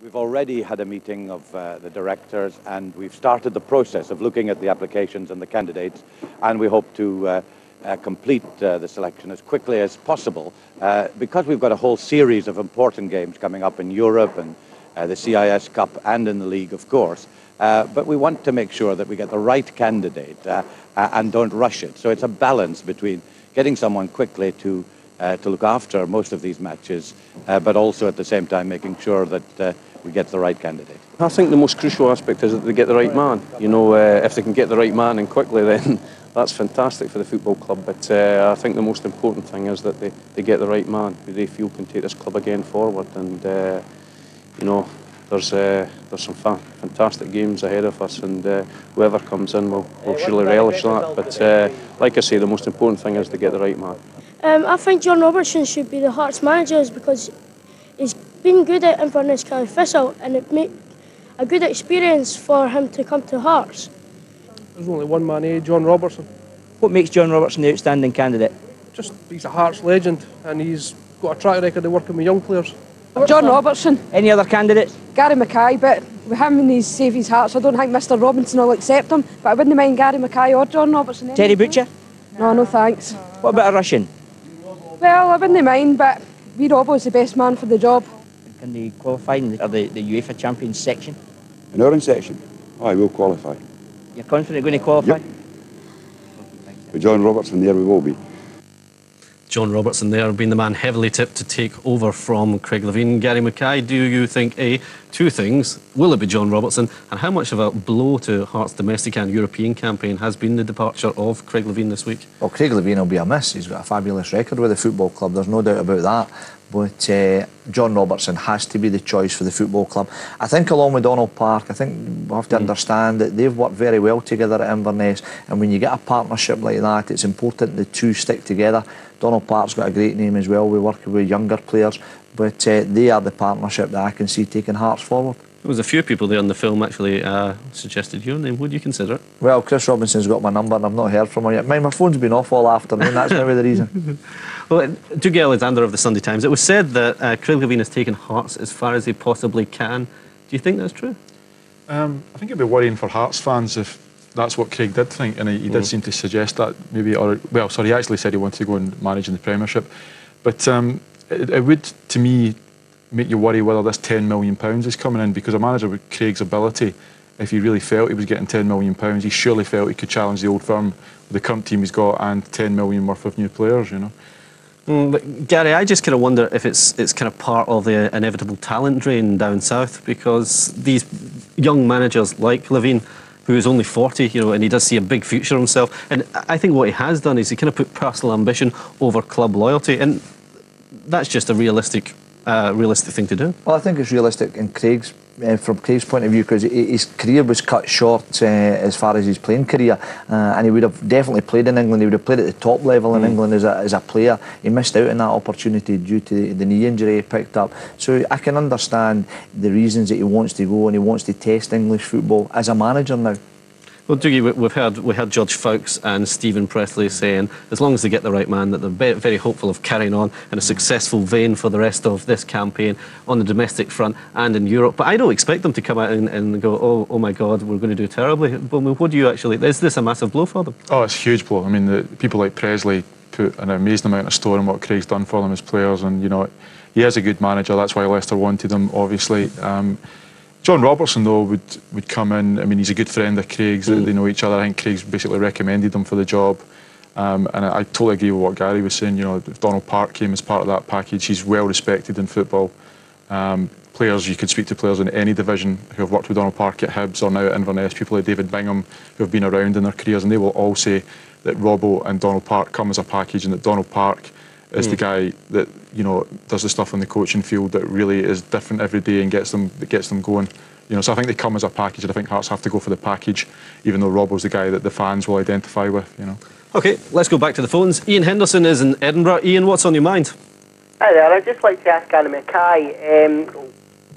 We've already had a meeting of the directors, and we've started the process of looking at the applications and the candidates, and we hope to complete the selection as quickly as possible because we've got a whole series of important games coming up in Europe and the CIS Cup and in the league, of course. But we want to make sure that we get the right candidate and don't rush it. So it's a balance between getting someone quickly to look after most of these matches, but also at the same time making sure that we get the right candidate. I think the most crucial aspect is that they get the right man. You know, if they can get the right man and quickly, then that's fantastic for the football club. But I think the most important thing is that they get the right man who they feel can take this club again forward. And you know, there's some fantastic games ahead of us, and whoever comes in will surely relish that. But like I say, the most important thing is to get the right man. I think John Robertson should be the Hearts manager because he's been good at Inverness County Thistle, and it made a good experience for him to come to Hearts. There's only one man, John Robertson. What makes John Robertson the outstanding candidate? Just he's a Hearts legend, and he's got a track record of working with young players. John Robertson. Any other candidates? Gary Mackay, but with him and his save his Hearts, I don't think Mr Robinson will accept him, but I wouldn't mind Gary Mackay or John Robertson. Terry Butcher? No thanks. What about a Russian? Well, I wouldn't mind, but wee Robbo's the best man for the job. Can they qualify in the UEFA Champions section? In our section? Aye, we'll qualify. You're confident going to qualify? Yep. With John Robertson there, we will be. John Robertson there being the man heavily tipped to take over from Craig Levein. Gary Mackay, do you think, two things, will it be John Robertson, and how much of a blow to Hearts' domestic and European campaign has been the departure of Craig Levein this week? Well, Craig Levein will be a miss. He's got a fabulous record with the football club, there's no doubt about that. But John Robertson has to be the choice for the football club. I think along with Donald Park, I think we have to understand that they've worked very well together at Inverness, and when you get a partnership like that, it's important the two stick together. Donald Park's got a great name as well. We work with younger players, but they are the partnership that I can see taking Hearts forward. There was a few people there in the film actually suggested your name. Would you consider it? Well, Chris Robinson's got my number and I've not heard from him yet. My phone's been off all afternoon, that's maybe the reason. Well, Dougie Alexander of the Sunday Times, it was said that Craig Levein has taken Hearts as far as he possibly can. Do you think that's true? I think it'd be worrying for Hearts fans if that's what Craig did think, and he did seem to suggest that maybe, or well, sorry, he actually said he wanted to go and manage in the Premiership. But it would, to me, make you worry whether this £10 million is coming in, because a manager with Craig's ability, if he really felt he was getting £10 million, he surely felt he could challenge the old firm with the current team he's got and £10 million worth of new players, you know. But Gary, I just kind of wonder if it's kind of part of the inevitable talent drain down south, because these young managers like Levein, who is only 40, you know, and he does see a big future himself, and I think what he has done is he kind of put personal ambition over club loyalty, and that's just a realistic thing to do. Well, I think it's realistic in Craig's, from Craig's point of view, because his career was cut short as far as his playing career, and he would have definitely played in England. He would have played at the top level in England as a player. He missed out on that opportunity due to the knee injury he picked up. So I can understand the reasons that he wants to go and he wants to test English football as a manager now. Well, Dougie, we heard George Fowkes and Stephen Pressley saying as long as they get the right man, that they're very hopeful of carrying on in a successful vein for the rest of this campaign on the domestic front and in Europe. But I don't expect them to come out and go, oh my God, we're going to do terribly. But what do you actually... Is this a massive blow for them? Oh, it's a huge blow. I mean, the people like Pressley put an amazing amount of store in what Craig's done for them as players, and, you know, he is a good manager. That's why Leicester wanted him, obviously. John Robertson, though, would come in. I mean, he's a good friend of Craig's. They know each other. I think Craig's basically recommended him for the job. And I totally agree with what Gary was saying. You know, if Donald Park came as part of that package, he's well respected in football. Players, you could speak to players in any division who have worked with Donald Park at Hibs or now at Inverness, people like David Bingham who have been around in their careers, and they will all say that Robbo and Donald Park come as a package, and that Donald Park is the guy that, you know, does the stuff on the coaching field that really is different every day and gets them going. You know, so I think they come as a package, and I think Hearts have to go for the package, even though Robbo's the guy that the fans will identify with, you know. OK, let's go back to the phones. Ian Henderson is in Edinburgh. Ian, what's on your mind? Hi there, I'd just like to ask Gary Mackay,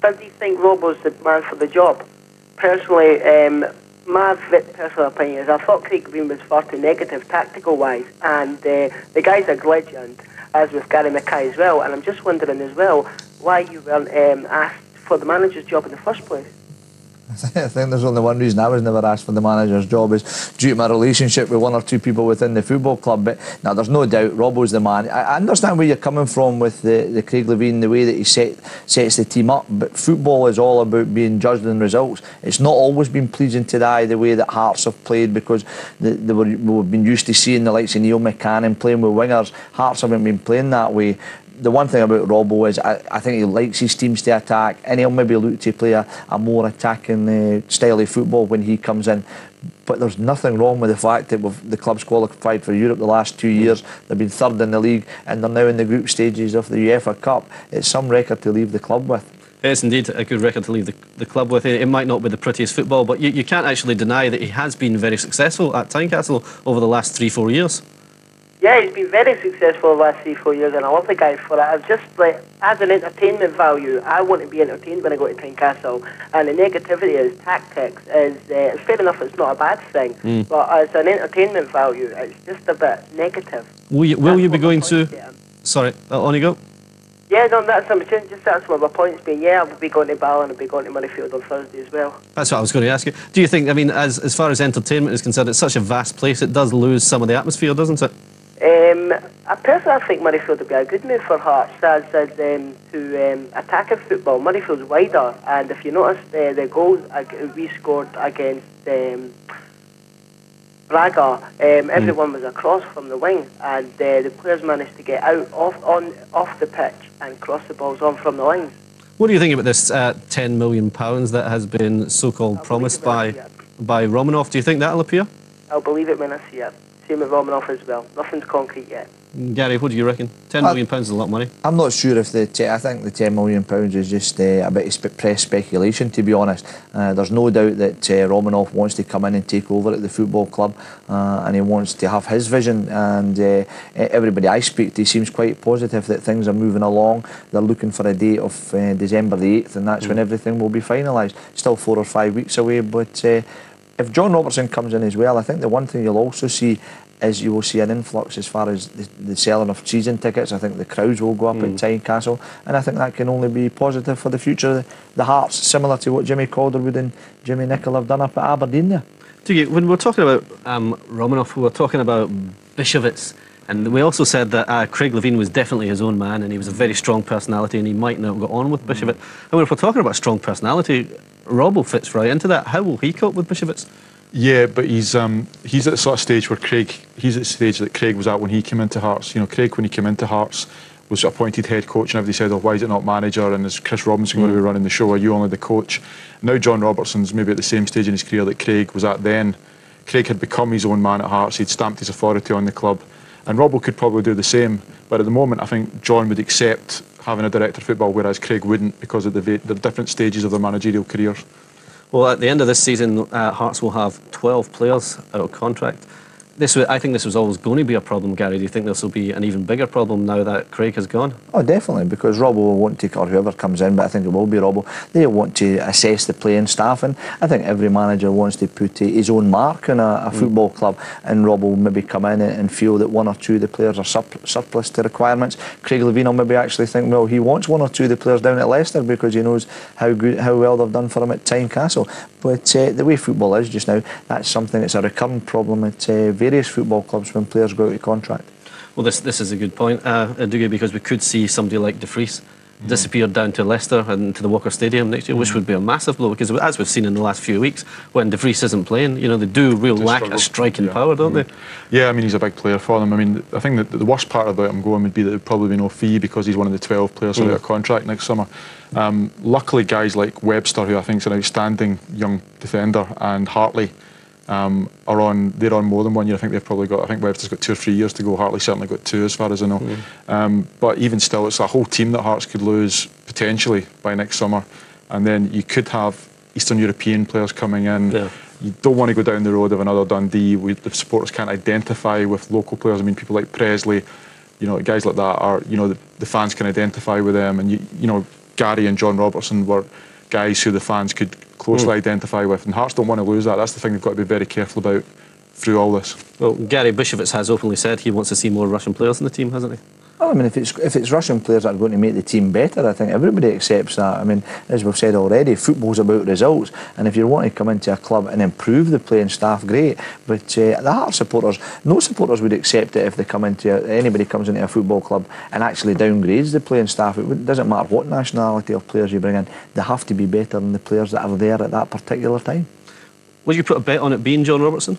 does he think Robbo's the man for the job? Personally, my personal opinion is I thought Craig Levein was far too negative tactical-wise, and the guy's a legend, as with Gary Mackay as well, and I'm just wondering as well why you weren't asked for the manager's job in the first place? I think there's only one reason I was never asked for the manager's job is due to my relationship with one or two people within the football club. But now there's no doubt Robbo's the man. I understand where you're coming from with the Craig Levein, the way that he sets the team up, but football is all about being judged on results. It's not always been pleasing to the eye the way that Hearts have played, because we've been used to seeing the likes of Neil McCann playing with wingers. Hearts haven't been playing that way. The one thing about Robbo is I think he likes his teams to attack, and he'll maybe look to play a more attacking style of football when he comes in. But there's nothing wrong with the fact that the club's qualified for Europe the last 2 years. They've been third in the league, and they're now in the group stages of the UEFA Cup. It's some record to leave the club with. It's indeed a good record to leave the club with. It might not be the prettiest football, but you can't actually deny that he has been very successful at Tynecastle over the last 3-4 years. Yeah, he's been very successful the last 3-4 years, and I love the guy for it. I've just, like, as an entertainment value, I want to be entertained when I go to Tynecastle, and the negativity is tactics. It's fair enough, it's not a bad thing, but as an entertainment value, it's just a bit negative. Will you be going to? Sorry, on you go. Yeah, no, that's one of my points being, yeah, I'll be going to Ballon, I'll be going to Murrayfield on Thursday as well. That's what I was going to ask you. Do you think, I mean, as far as entertainment is concerned, it's such a vast place, it does lose some of the atmosphere, doesn't it? I personally think Murrayfield would be a good move for Hearts to attacking football. Murrayfield's wider, and if you notice the goals we scored against Braga, everyone was across from the wing, and the players managed to get out off the pitch and cross the balls on from the lines. What do you think about this £10 million that has been so-called promised by Romanoff? Do you think that'll appear? I'll believe it when I see it. Same with Romanoff as well. Nothing's concrete yet. Gary, what do you reckon? £10 million is a lot of money. I'm not sure if I think the £10 million is just a bit of press speculation, to be honest. There's no doubt that Romanoff wants to come in and take over at the football club, and he wants to have his vision, and everybody I speak to seems quite positive that things are moving along. They're looking for a date of December the 8th, and that's when everything will be finalised. Still 4 or 5 weeks away, but if John Robertson comes in as well, I think the one thing you'll also see is you will see an influx as far as the selling of season tickets. I think the crowds will go up at Tynecastle, and I think that can only be positive for the future of the Hearts, similar to what Jimmy Calderwood and Jimmy Nicholl have done up at Aberdeen there. When we're talking about Romanoff, we were talking about Bishowitz, and we also said that Craig Levein was definitely his own man, and he was a very strong personality, and he might not have got on with Bishowitz. And if we're talking about strong personality, Robbo fits right into that. How will he cope with Bishowitz? Yeah, but he's at the sort of stage where he's at the stage that Craig was at when he came into Hearts. You know, Craig, when he came into Hearts, was appointed head coach, and everybody said, oh, why is it not manager, and is Chris Robinson going to be running the show, are you only the coach? Now John Robertson's maybe at the same stage in his career that Craig was at then. Craig had become his own man at Hearts, he'd stamped his authority on the club, and Robbo could probably do the same, but at the moment I think John would accept having a director of football, whereas Craig wouldn't, because of the different stages of their managerial careers. Well, at the end of this season, Hearts will have 12 players out of contract. I think this was always going to be a problem, Gary. Do you think this will be an even bigger problem now that Craig has gone? Oh, definitely, because Robbo will want to, or whoever comes in, but I think it will be Robbo, they want to assess the playing staff, and I think every manager wants to put his own mark on a football club, and Robbo will maybe come in and feel that one or two of the players are surplus to requirements. Craig Levein will maybe actually think, well, he wants one or two of the players down at Leicester because he knows how well they've done for him at Tynecastle. But the way football is just now, that's something that's a recurrent problem at various football clubs when players go out of contract. Well, this is a good point, Dougie, because we could see somebody like De Vries disappear down to Leicester and to the Walker Stadium next year, which would be a massive blow, because as we've seen in the last few weeks, when De Vries isn't playing, you know, they do lack a striking power, don't they? Yeah, I mean, he's a big player for them. I mean, I think that the worst part about him going would be that there'd probably be no fee because he's one of the 12 players who are out of contract next summer. Luckily, guys like Webster, who I think is an outstanding young defender, and Hartley, they're on more than 1 year. I think they've probably got, I think Webster's got 2 or 3 years to go. Hartley certainly got 2 as far as I know. But even still, it's a whole team that Hearts could lose potentially by next summer, and then you could have Eastern European players coming in. You don't want to go down the road of another Dundee. The supporters can't identify with local players. I mean, people like Presley, you know, guys like that are, you know, the fans can identify with them, and you know, Gary and John Robertson were guys who the fans could closely identify with, and Hearts don't want to lose that. That's the thing they've got to be very careful about through all this. Well, Gary Bishowitz has openly said he wants to see more Russian players in the team, hasn't he? Well, I mean, if it's Russian players that are going to make the team better, I think everybody accepts that. I mean, as we've said already, football's about results, and if you want to come into a club and improve the playing staff, great. But the Hearts supporters, no supporters would accept it if they come into anybody comes into a football club and actually downgrades the playing staff. It doesn't matter what nationality of players you bring in; they have to be better than the players that are there at that particular time. Would you put a bet on it being John Robertson?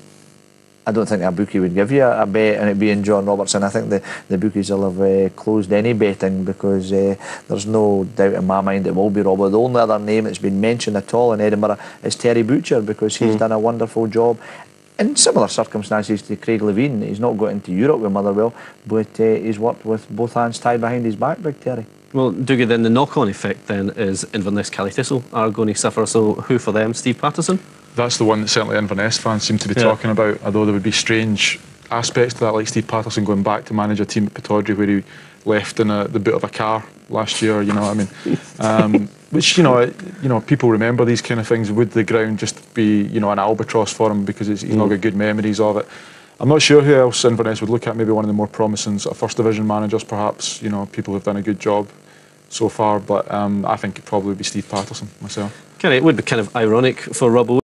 I don't think a bookie would give you a bet on it being John Robertson. I think the bookies will have closed any betting because there's no doubt in my mind it will be Robert. The only other name that's been mentioned at all in Edinburgh is Terry Butcher because he's done a wonderful job in similar circumstances to Craig Levein. He's not got into Europe with Motherwell, but he's worked with both hands tied behind his back, Big Terry. Well, Dougie, then the knock-on effect then is Inverness Cally Thistle are going to suffer. So who for them? Steve Patterson? That's the one that certainly Inverness fans seem to be talking about, although there would be strange aspects to that, like Steve Patterson going back to manage a team at Pittodrie where he left in the boot of a car last year, you know what I mean? Which, you know, people remember these kind of things. Would the ground just be, you know, an albatross for him because he's not got good memories of it? I'm not sure who else Inverness would look at, maybe one of the more promising sort of first division managers perhaps, you know, people who've done a good job so far, but I think it'd probably be Steve Patterson myself. It would be kind of ironic for Robbo